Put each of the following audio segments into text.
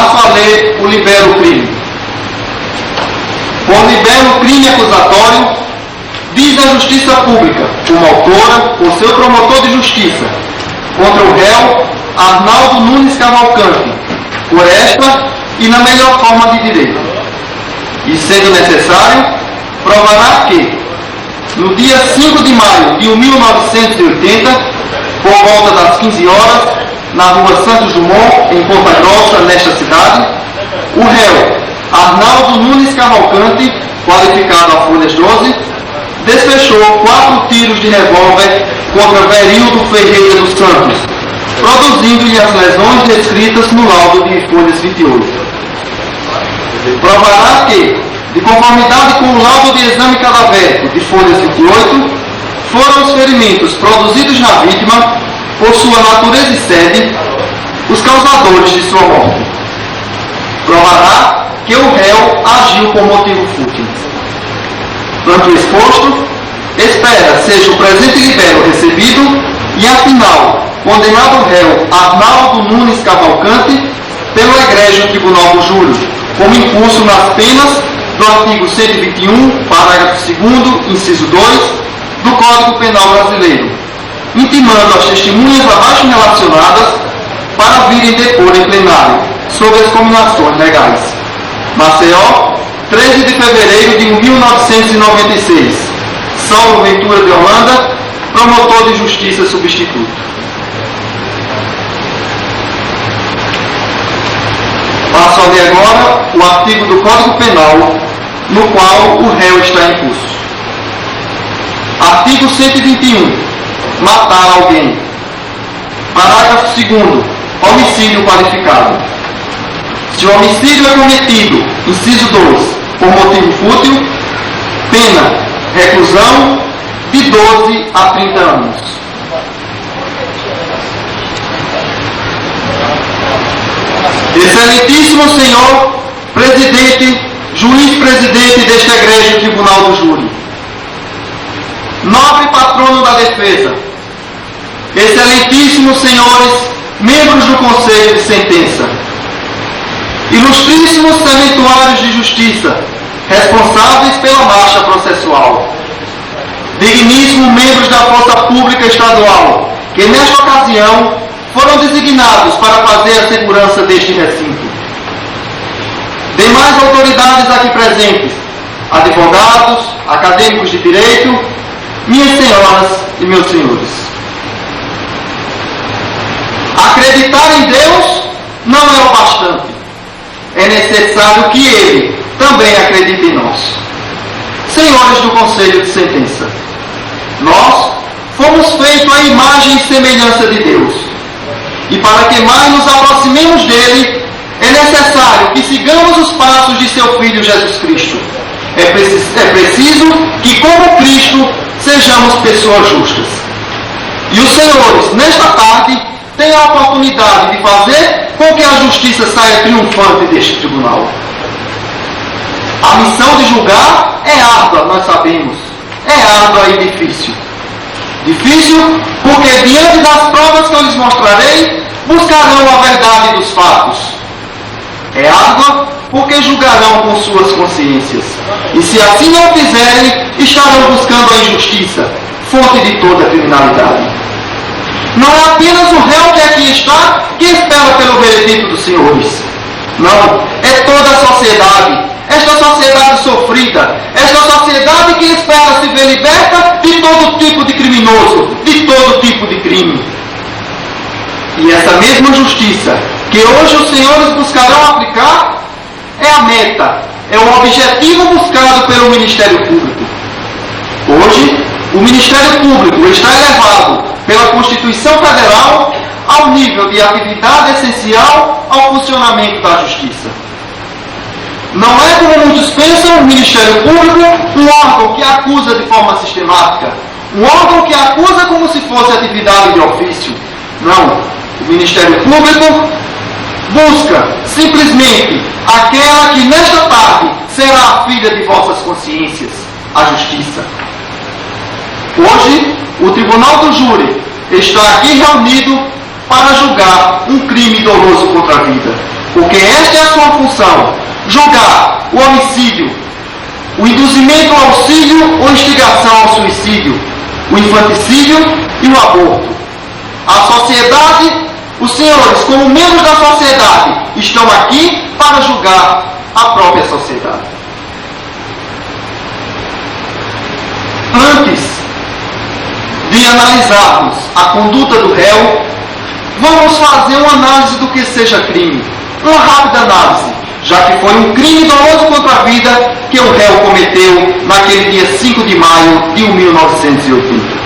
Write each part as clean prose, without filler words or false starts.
Passo a ler o libelo crime. Com o libelo crime acusatório, diz a Justiça Pública, como autora, o seu promotor de justiça, contra o réu Arnaldo Nunes Cavalcante, por esta e na melhor forma de direito. E, sendo necessário, provará que, no dia 5 de maio de 1980, por volta das 15 horas, na rua Santos Dumont, em Ponta Grossa, nesta cidade, o réu Arnaldo Nunes Cavalcante, qualificado a folhas 12, desfechou 4 tiros de revólver contra Verildo Ferreira dos Santos, produzindo-lhe as lesões descritas no laudo de folhas 28. Provará que, de conformidade com o laudo de exame cadavérico de folhas 28, foram os ferimentos produzidos na vítima, por sua natureza e sede, os causadores de sua morte. Provará que o réu agiu por motivo fútil. Tanto exposto, espera seja o presente libelo recebido e, afinal, condenado o réu Arnaldo Nunes Cavalcante pelo egrégio Tribunal do Júri, como impulso nas penas do artigo 121, parágrafo 2º, inciso 2, do Código Penal Brasileiro, intimando as testemunhas abaixo relacionadas para virem depor em plenário sobre as combinações legais. Maceió, 13 de fevereiro de 1996. Saulo Ventura de Holanda, promotor de justiça substituto. Passo a ler agora o artigo do Código Penal, no qual o réu está em curso. Artigo 121. Matar alguém. Parágrafo 2º. Homicídio qualificado. Se o homicídio é cometido, inciso 2, por motivo fútil, pena, reclusão de 12 a 30 anos. Excelentíssimo senhor presidente, juiz-presidente deste egrégio Tribunal do Júri, nobre patrono da defesa, excelentíssimos senhores membros do Conselho de Sentença, ilustríssimos serventuários de justiça, responsáveis pela marcha processual, digníssimos membros da Força Pública Estadual, que nesta ocasião foram designados para fazer a segurança deste recinto, demais autoridades aqui presentes, advogados, acadêmicos de direito, minhas senhoras e meus senhores. Acreditar em Deus não é o bastante. É necessário que Ele também acredite em nós. Senhores do Conselho de Sentença, nós fomos feitos à imagem e semelhança de Deus. E para que mais nos aproximemos dele, é necessário que sigamos os passos de seu Filho Jesus Cristo. É preciso que, como Cristo, sejamos pessoas justas. E os senhores, nesta tarde, têm a oportunidade de fazer com que a justiça saia triunfante deste tribunal. A missão de julgar é árdua, nós sabemos. É árdua e difícil. Difícil porque, diante das provas que eu lhes mostrarei, buscarão a verdade dos fatos. É árdua porque julgarão com suas consciências. E se assim não fizerem, estarão buscando a injustiça, fonte de toda a criminalidade. Não é apenas o réu que aqui está que espera pelo veredito dos senhores. Não, é toda a sociedade, esta sociedade sofrida, esta sociedade que espera se ver liberta de todo tipo de criminoso, de todo tipo de crime. E essa mesma justiça que hoje os senhores buscarão aplicar é a meta, é o objetivo buscado pelo Ministério Público. Hoje, o Ministério Público está elevado pela Constituição Federal ao nível de atividade essencial ao funcionamento da justiça. Não é, como muitos pensam, o Ministério Público um órgão que acusa de forma sistemática, um órgão que acusa como se fosse atividade de ofício. Não, o Ministério Público busca simplesmente aquela que nesta tarde será a filha de vossas consciências, a justiça. Hoje, o Tribunal do Júri está aqui reunido para julgar um crime doloso contra a vida. porque esta é a sua função: julgar o homicídio, o induzimento ao auxílio ou instigação ao suicídio, o infanticídio e o aborto. A sociedade, os senhores, como membros da sociedade, estão aqui para julgar a própria sociedade. Antes de analisarmos a conduta do réu, vamos fazer uma análise do que seja crime. Uma rápida análise, já que foi um crime doloso contra a vida que o réu cometeu naquele dia 5 de maio de 1980.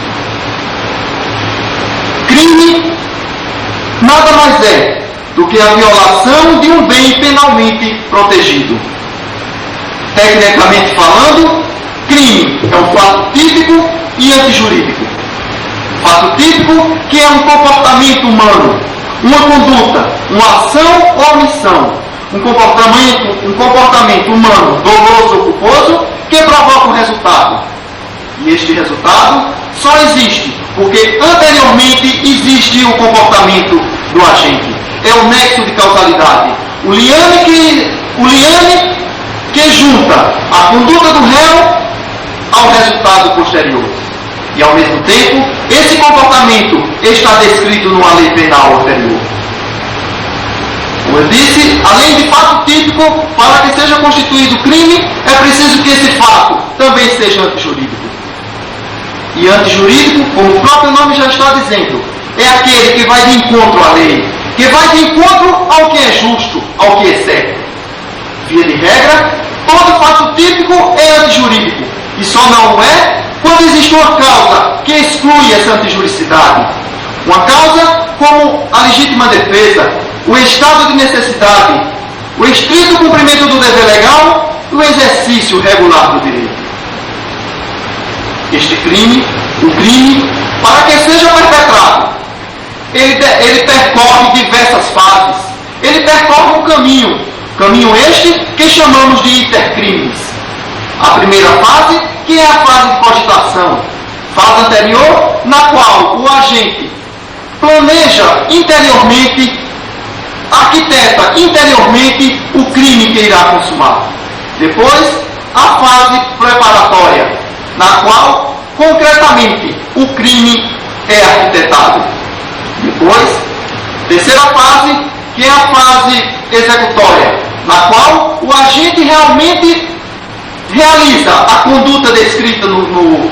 Crime nada mais é do que a violação de um bem penalmente protegido. Tecnicamente falando, crime é um fato típico e antijurídico. Fato típico que é um comportamento humano, uma conduta, uma ação ou omissão, um comportamento humano doloso ou culposo que provoca um resultado. E este resultado só existe porque anteriormente existe o comportamento do agente. É o nexo de causalidade. O liame que junta a conduta do réu ao resultado posterior. E ao mesmo tempo, esse comportamento está descrito numa lei penal anterior. Como eu disse, além de fato típico, para que seja constituído crime, é preciso que esse fato também seja antijurídico. E antijurídico, como o próprio nome já está dizendo, é aquele que vai de encontro à lei, que vai de encontro ao que é justo, ao que é certo. Via de regra, todo fato típico é antijurídico, e só não é quando existe uma causa que exclui essa antijuridicidade. Uma causa como a legítima defesa, o estado de necessidade, o estrito cumprimento do dever legal e o exercício regular do direito. Este crime, o crime, para que seja perpetrado, ele percorre diversas fases. Ele percorre um caminho este que chamamos de intercrimes. A primeira fase, que é a fase de cogitação, fase anterior, na qual o agente planeja interiormente, arquiteta interiormente o crime que irá consumar. Depois, a fase preparatória, na qual, concretamente, o crime é arquitetado. Depois, terceira fase, que é a fase executória, na qual o agente realmente realiza a conduta descrita no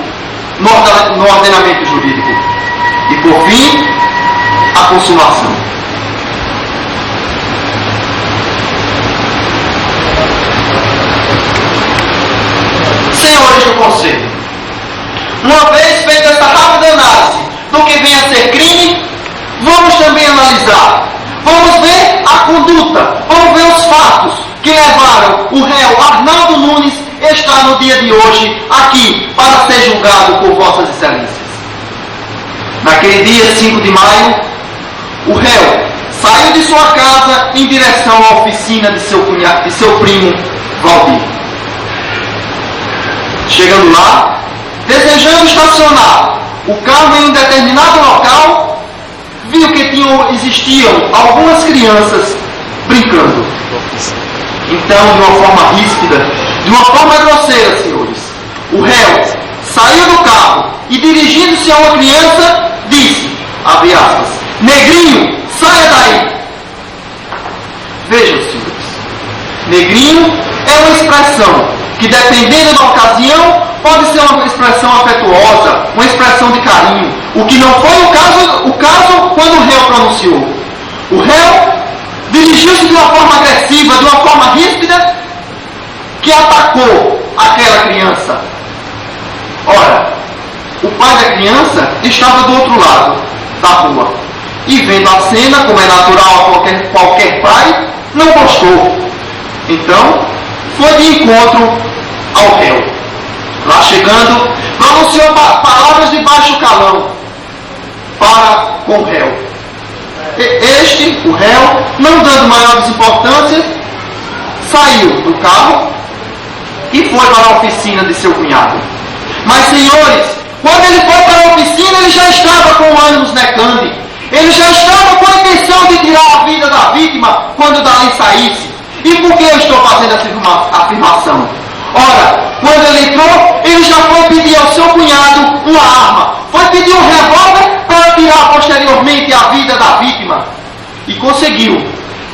ordenamento jurídico. E, por fim, a consumação. Senhores do Conselho, uma vez feita essa rápida análise do que vem a ser crime, vamos também analisar, vamos ver a conduta, vamos ver os fatos que levaram o réu Arnaldo Nunes a estar no dia de hoje aqui para ser julgado por Vossas Excelências. Naquele dia 5 de maio, o réu saiu de sua casa em direção à oficina de seu primo Valdir. Chegando lá, desejando estacionar o carro em um determinado local, viu que existiam algumas crianças brincando. Então, de uma forma ríspida, de uma forma grosseira, senhores, o réu saiu do carro e, dirigindo-se a uma criança, disse, abre aspas, negrinho, saia daí. Vejam, senhores, negrinho é uma expressão que, dependendo da ocasião, pode ser uma expressão afetuosa, uma expressão de carinho, o que não foi o caso quando o réu pronunciou. O réu dirigiu-se de uma forma agressiva, de uma forma ríspida, que atacou aquela criança. Ora, o pai da criança estava do outro lado da rua e, vendo a cena, como é natural a qualquer pai, não gostou. Então, foi de encontro ao réu. Lá chegando, pronunciou palavras de baixo calão para com o réu. Este, o réu, não dando maiores importância, saiu do carro e foi para a oficina de seu cunhado. Mas, senhores, quando ele foi para a oficina, ele já estava com o ânimo necande. Ele já estava com a intenção de tirar a vida da vítima quando dali saísse. E por que eu estou fazendo essa afirmação? Ora, quando ele entrou, ele já foi pedir ao seu cunhado uma arma. Foi pedir um revólver para tirar posteriormente a vida da vítima. E conseguiu.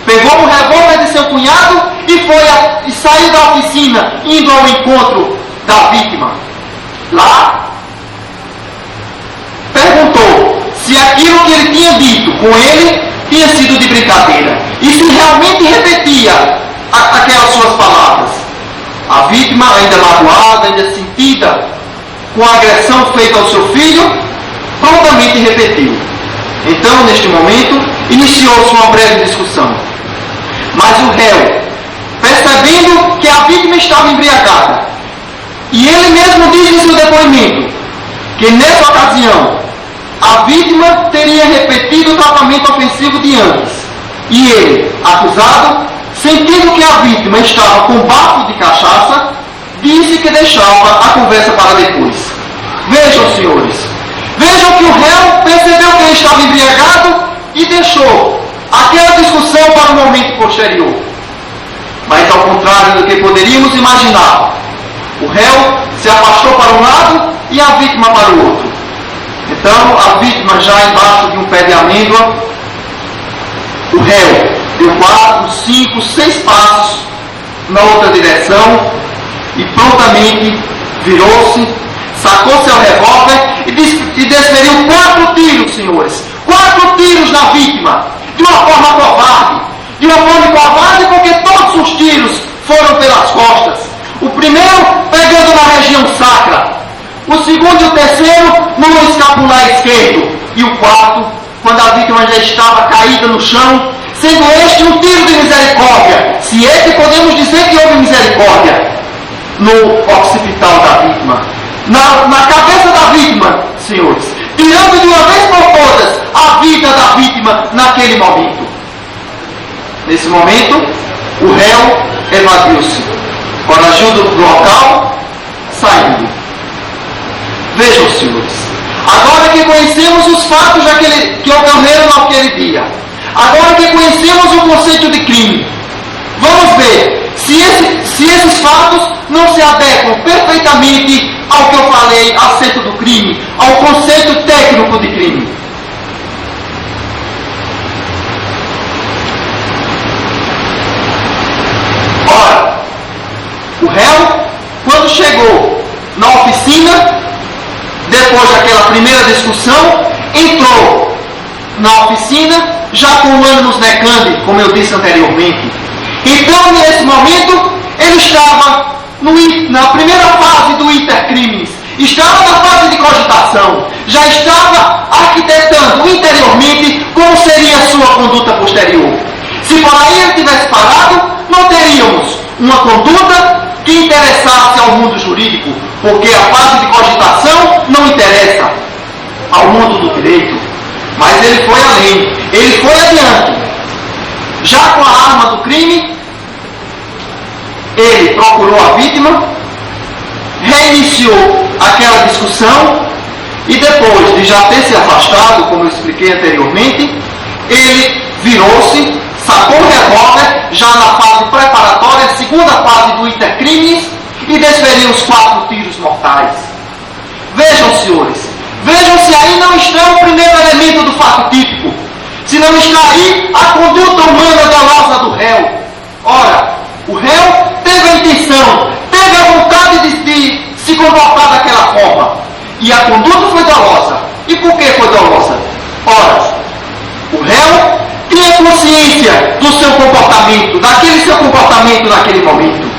Pegou o revólver de seu cunhado e saiu da oficina, indo ao encontro da vítima. Lá, perguntou se aquilo que ele tinha dito com ele tinha sido de brincadeira. E se realmente repetia aquelas suas palavras. A vítima, ainda magoada, ainda sentida com a agressão feita ao seu filho, prontamente repetiu. Então, neste momento, iniciou-se uma breve discussão. Mas o réu, percebendo que a vítima estava embriagada, e ele mesmo diz em seu depoimento que nessa ocasião a vítima teria repetido o tratamento ofensivo de antes, e ele, acusado, sentindo que a vítima estava com bafo de cachaça, disse que deixava a conversa para depois. Vejam, senhores, vejam que o réu percebeu que ele estava embriagado e deixou aquela discussão para um momento posterior. Mas ao contrário do que poderíamos imaginar, o réu se afastou para um lado e a vítima para o outro. Então, a vítima já embaixo de um pé de amêndoa, o réu deu 4, 5, 6 passos na outra direção e prontamente virou-se, sacou seu revólver e desferiu 4 tiros, senhores. 4 tiros na vítima, de uma forma covarde. De uma forma covarde porque todos os tiros foram pelas costas. O primeiro pegando na região sacra, o segundo e o terceiro no escapular esquerdo, e o quarto, quando a vítima já estava caída no chão, sendo este um tiro de misericórdia, se é que podemos dizer que houve misericórdia, no occipital da vítima, na cabeça da vítima, senhores, tirando de uma vez por todas a vida da vítima naquele momento. Nesse momento, o réu evadiu-se, corajoso do local, saindo. Vejam, senhores, agora que conhecemos os fatos que ocorreram naquele dia, agora que conhecemos o conceito de crime, vamos ver se esses fatos não se adequam perfeitamente ao que eu falei acerca do crime, ao conceito técnico de crime. Ora, o réu, quando chegou na oficina, depois daquela primeira discussão, entrou na oficina já com o ânimos necande, como eu disse anteriormente. Então, nesse momento, ele estava na primeira fase do intercrimes, estava na fase de cogitação, já estava arquitetando interiormente como seria a sua conduta posterior. Se por aí ele tivesse parado, não teríamos uma conduta que interessasse ao mundo jurídico, porque a fase de cogitação não interessa ao mundo do direito. Mas ele foi além, ele foi adiante. Já com a arma do crime, ele procurou a vítima, reiniciou aquela discussão e depois de já ter se afastado, como eu expliquei anteriormente, ele virou-se, sacou o revólver, já na fase preparatória, segunda fase do intercrimes, e desferiu os 4 tiros mortais. Vejam, senhores, vejam se aí não está o primeiro elemento do fato típico, se não está aí a conduta humana dolosa do réu. Ora, o réu teve a intenção, teve a vontade de se comportar daquela forma, e a conduta foi dolosa. E por que foi dolosa? Ora, o réu tinha consciência do seu comportamento, daquele seu comportamento naquele momento.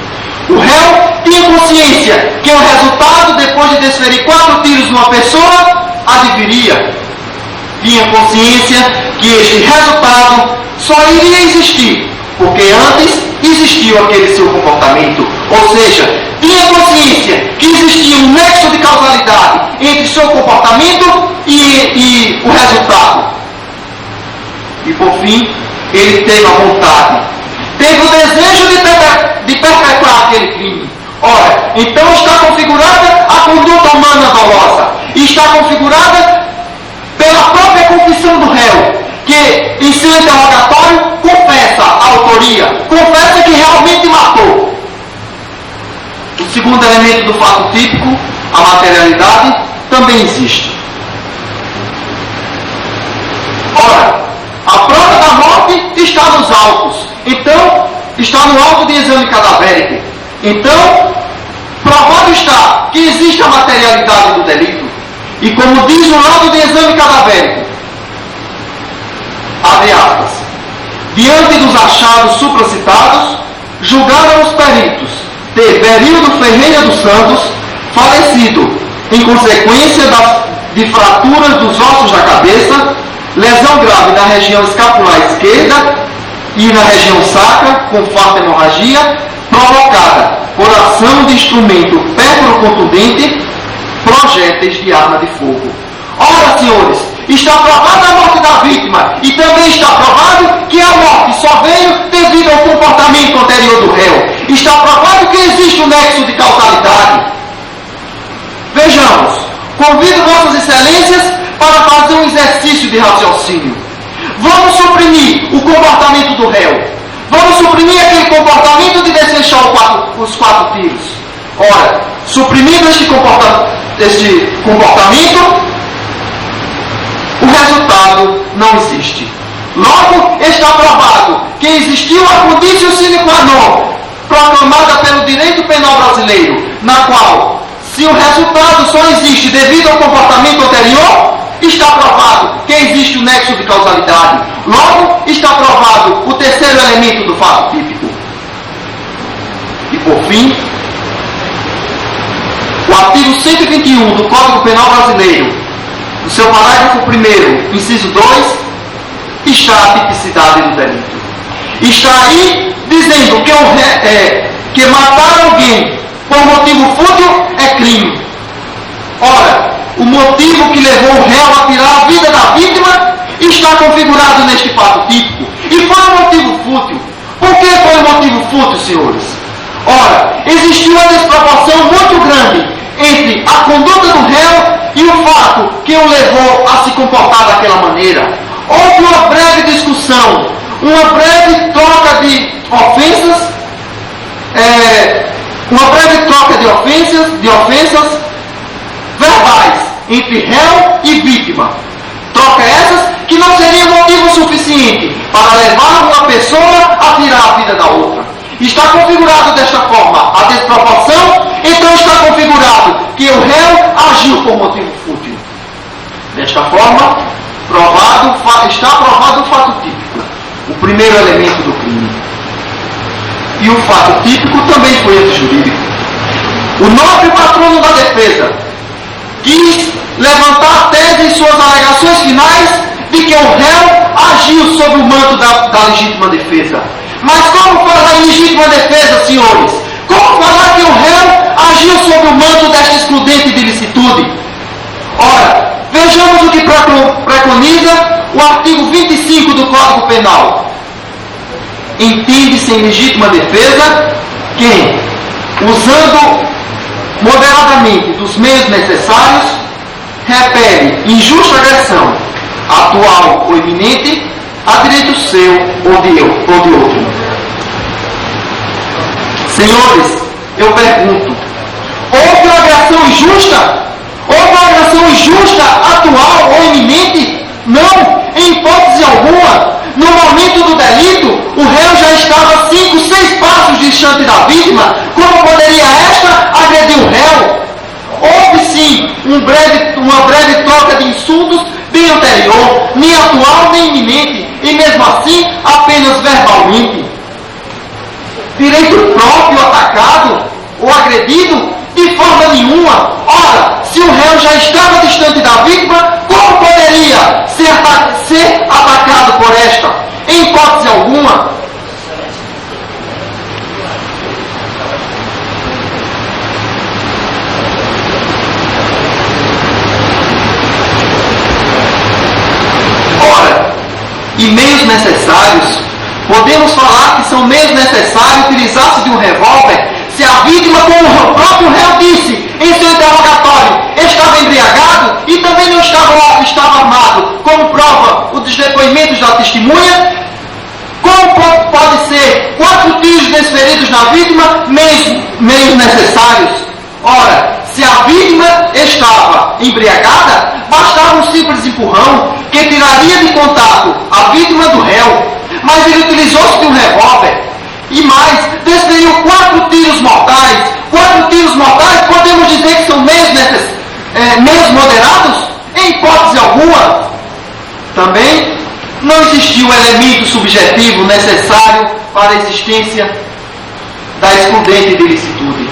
O réu tinha consciência que o resultado, depois de desferir 4 tiros numa pessoa, adviria. Tinha consciência que este resultado só iria existir porque antes existiu aquele seu comportamento. Ou seja, tinha consciência que existia um nexo de causalidade entre seu comportamento e o resultado. E por fim, ele teve a vontade, teve o desejo de perpetrar aquele crime. Ora, então está configurada a conduta humana dolosa. E está configurada pela própria confissão do réu, que em seu interrogatório confessa a autoria, confessa que realmente matou. O segundo elemento do fato típico, a materialidade, também existe. Ora, a prova da morte está nos autos. Então, está no auto de exame cadavérico. Então, provado está que existe a materialidade do delito. E como diz o laudo de exame cadavérico, abre aspas, diante dos achados supracitados, julgaram os peritos ter Berildo Ferreira dos Santos falecido em consequência de fraturas dos ossos da cabeça, lesão grave na região escapular esquerda e na região sacra, com farta hemorragia, provocada por ação de instrumento pétro-contundente, projéteis de arma de fogo. Ora, senhores, está provada a morte da vítima e também está provado que a morte só veio devido ao comportamento anterior do réu. Está provado que existe um nexo de causalidade. Vejamos, convido Vossas Excelências para fazer um exercício de raciocínio. Vamos suprimir o comportamento do réu. Vamos suprimir aquele comportamento de desfechar os 4 tiros. Ora, suprimindo este comportamento, o resultado não existe. Logo, está provado que existiu a conditio sine qua non, proclamada pelo direito penal brasileiro, na qual, se o resultado só existe devido ao comportamento anterior, está provado que existe o nexo de causalidade. Logo, está provado o terceiro elemento do fato típico. E por fim, o artigo 121 do Código Penal Brasileiro, no seu parágrafo 1º, inciso 2, está a tipicidade do delito. Está aí dizendo que matar alguém por motivo fútil é crime. Ora, o motivo que levou o réu a tirar a vida da vítima está configurado neste fato típico. E foi um motivo fútil. Por que foi um motivo fútil, senhores? Ora, existiu uma desproporção muito grande entre a conduta do réu e o fato que o levou a se comportar daquela maneira. Houve uma breve discussão, uma breve troca de ofensas, verbais entre réu e vítima. Troca essas que não seria motivo suficiente para levar uma pessoa a tirar a vida da outra. Está configurado desta forma a desproporção, então está configurado que o réu agiu por motivo fútil. Desta forma, está provado o fato típico, o primeiro elemento do crime. E o fato típico também foi antijurídico. O nobre patrono da defesa quis levantar a tese em suas alegações finais de que o réu agiu sob o manto da legítima defesa. Mas como falar em legítima defesa, senhores? Como falar que o réu agiu sob o manto desta excludente de licitude? Ora, vejamos o que preconiza o artigo 25 do Código Penal. Entende-se em legítima defesa quem, usando moderadamente dos meios necessários, repele injusta agressão, atual ou iminente, a direito seu ou de outro. Senhores, eu pergunto, houve uma agressão injusta? Houve uma agressão injusta, atual ou iminente? Não, em hipótese alguma. No momento do delito, o réu já estava 5, 6 passos distante da vítima. Como poderia esta agredir o réu? Houve sim uma breve troca de insultos bem anterior, nem atual nem iminente, e mesmo assim apenas verbalmente. Direito próprio atacado ou agredido? De forma nenhuma. Ora, se o réu já estava distante da vítima, como poderia ser atacado por esta? Em hipótese alguma. Ora, e meios necessários, podemos falar que são meios necessários utilizar-se de um revólver se a vítima, como o próprio réu disse em seu interrogatório, estava embriagado e também não estava adversário estava armado, como prova os depoimentos da testemunha. Como pode ser 4 tiros desferidos na vítima, meios necessários? Ora, se a vítima estava embriagada, bastava um simples empurrão que tiraria de contato a vítima do réu. Mas ele utilizou-se de um revólver. E mais, desferiu 4 tiros mortais. 4 tiros mortais, podemos dizer que são meios moderados? Em hipótese alguma. Também não existiu o elemento subjetivo necessário para a existência da excludente de ilicitude.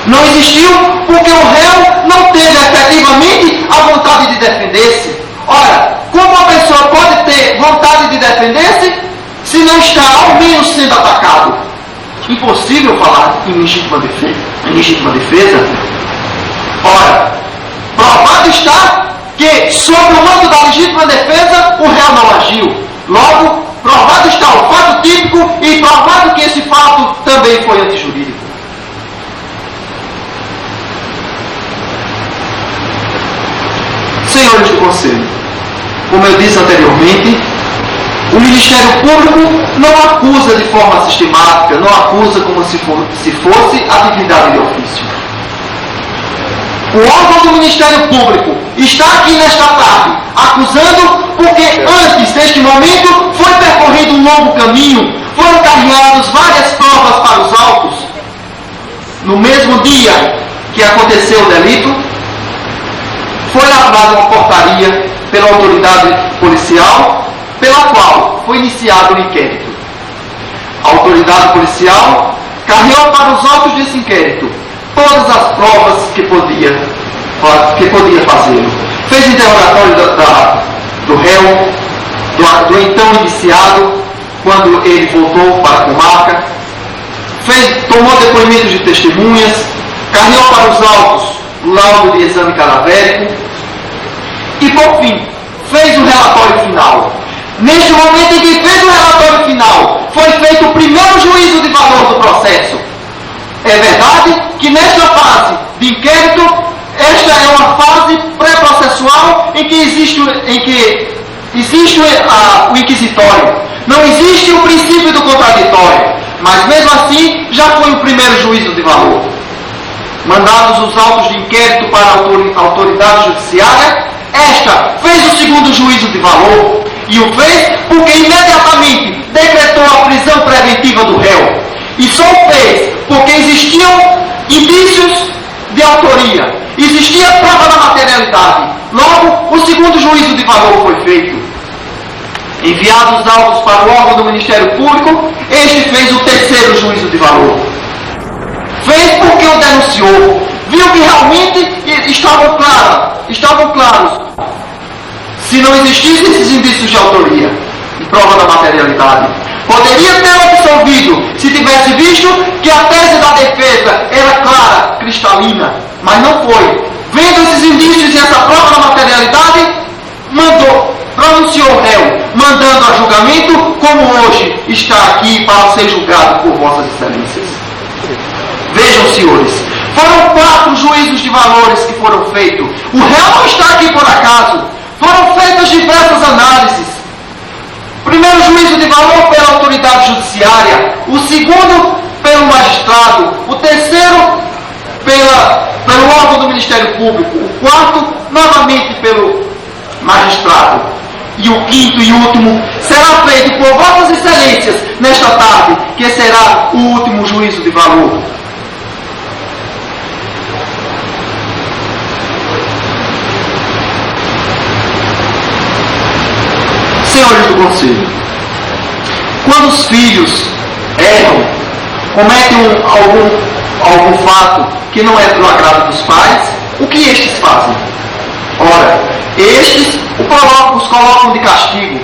Não existiu porque o réu não teve efetivamente a vontade de defender-se. Ora, como a pessoa pode ter vontade de defender-se se não está ao menos sendo atacado? Impossível falar em legítima defesa. Ora, provado está que, sob o mando da legítima defesa, o réu não agiu. Logo, provado está o fato típico e provado que esse fato também foi antijurídico. Senhores do Conselho, como eu disse anteriormente, o Ministério Público não acusa de forma sistemática, não acusa como se fosse a divindade de ofício. O órgão do Ministério Público está aqui nesta tarde acusando porque antes deste momento foi percorrido um longo caminho, foram carreadas várias provas para os autos. No mesmo dia que aconteceu o delito, foi elaborada uma portaria pela autoridade policial, pela qual foi iniciado o inquérito. A autoridade policial carregou para os autos desse inquérito todas as provas que podia fazê-lo. Fez interrogatório do réu, do então indiciado, quando ele voltou para a comarca, tomou depoimentos de testemunhas, carregou para os autos o laudo de exame cadavérico e, por fim, fez o relatório final. Neste momento em que fez o relatório final, foi feito o primeiro juízo de valor do processo. É verdade que nesta fase de inquérito, esta é uma fase pré-processual em que existe o inquisitório. Não existe o princípio do contraditório, mas mesmo assim já foi o primeiro juízo de valor. Mandados os autos de inquérito para a autoridade judiciária, esta fez o segundo juízo de valor e o fez porque imediatamente decretou a prisão preventiva do réu. E só o fez porque existiam indícios de autoria, existia prova da materialidade. Logo, o segundo juízo de valor foi feito. Enviados os autos para o órgão do Ministério Público, este fez o terceiro juízo de valor. Fez porque o denunciou, viu que realmente estavam claros, se não existissem esses indícios de autoria e prova da materialidade. Poderia ter absolvido se tivesse visto que a tese da defesa era clara, cristalina, mas não foi. Vendo esses indícios e essa prova da materialidade, pronunciou o réu, mandando a julgamento, como hoje está aqui para ser julgado por vossas excelências. Vejam, senhores, foram 4 juízos de valores que foram feitos. O réu não está aqui por acaso. Foram feitas diversas análises. Primeiro juízo de valor pela autoridade judiciária, o segundo pelo magistrado, o terceiro pelo órgão do Ministério Público, o quarto novamente pelo magistrado. E o quinto e último será feito por vossas excelências nesta tarde, que será o último juízo de valor. Senhores do Conselho, quando os filhos erram, cometem algum fato que não é do agrado dos pais, o que estes fazem? Ora, estes os colocam de castigo,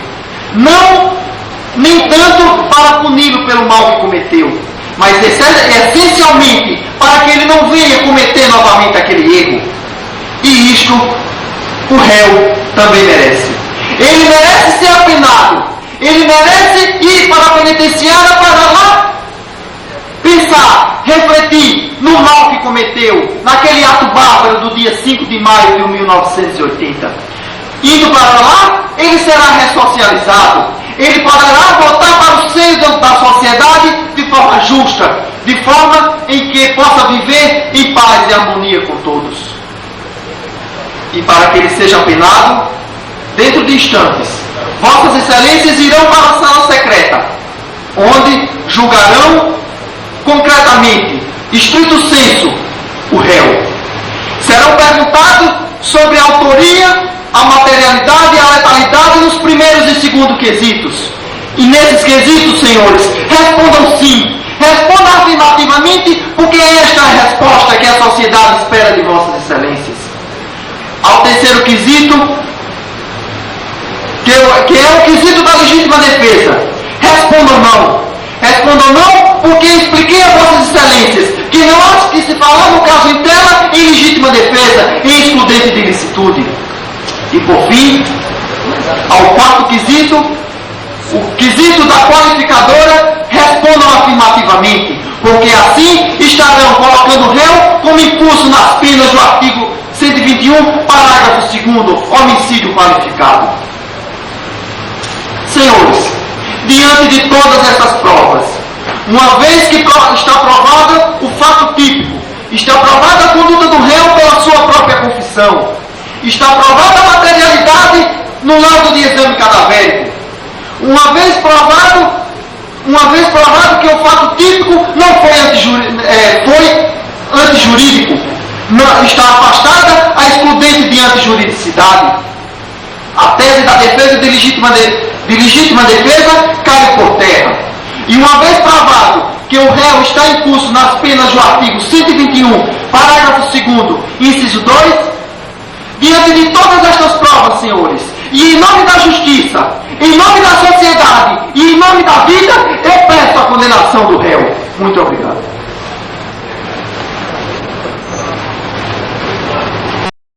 nem tanto para puni-lo pelo mal que cometeu, mas essencialmente para que ele não venha cometer novamente aquele erro. E isto o réu também merece. Ele merece ser apenado. Ele merece ir para a penitenciária para lá pensar, refletir no mal que cometeu naquele ato bárbaro do dia 5 de maio de 1980. Indo para lá, ele será ressocializado. Ele poderá voltar para o seio da sociedade de forma justa, de forma em que possa viver em paz e harmonia com todos. E para que ele seja penado, dentro de instantes, Vossas Excelências irão para a sala secreta, onde julgarão concretamente, estrito sensu, o réu. Serão perguntados sobre a autoria, a materialidade e a letalidade nos primeiros e segundos quesitos. E nesses quesitos, senhores, respondam sim. Respondam afirmativamente, porque esta é a resposta que a sociedade espera de Vossas Excelências. Ao terceiro quesito, que é o quesito da legítima defesa. Respondam não. Respondam não, porque expliquei a Vossas Excelências que não há que se falar no caso em tela em legítima defesa, em excludente de ilicitude. E por fim, ao quarto quesito, o quesito da qualificadora, respondam afirmativamente, porque assim estarão colocando o réu como impulso nas penas do artigo 121, parágrafo 2º, homicídio qualificado. Senhores, diante de todas essas provas, uma vez que está provada o fato típico, está provada a conduta do réu pela sua própria confissão, está provada a materialidade no laudo de exame cadavérico, uma vez provado que o fato típico não foi antijurídico, está afastada a excludente de antijuridicidade, a tese da defesa de legítima defesa cai por terra. E uma vez provado que o réu está em curso nas penas do artigo 121, parágrafo 2º, inciso 2, diante de todas estas provas, senhores, e em nome da justiça, em nome da sociedade e em nome da vida, eu peço a condenação do réu. Muito obrigado.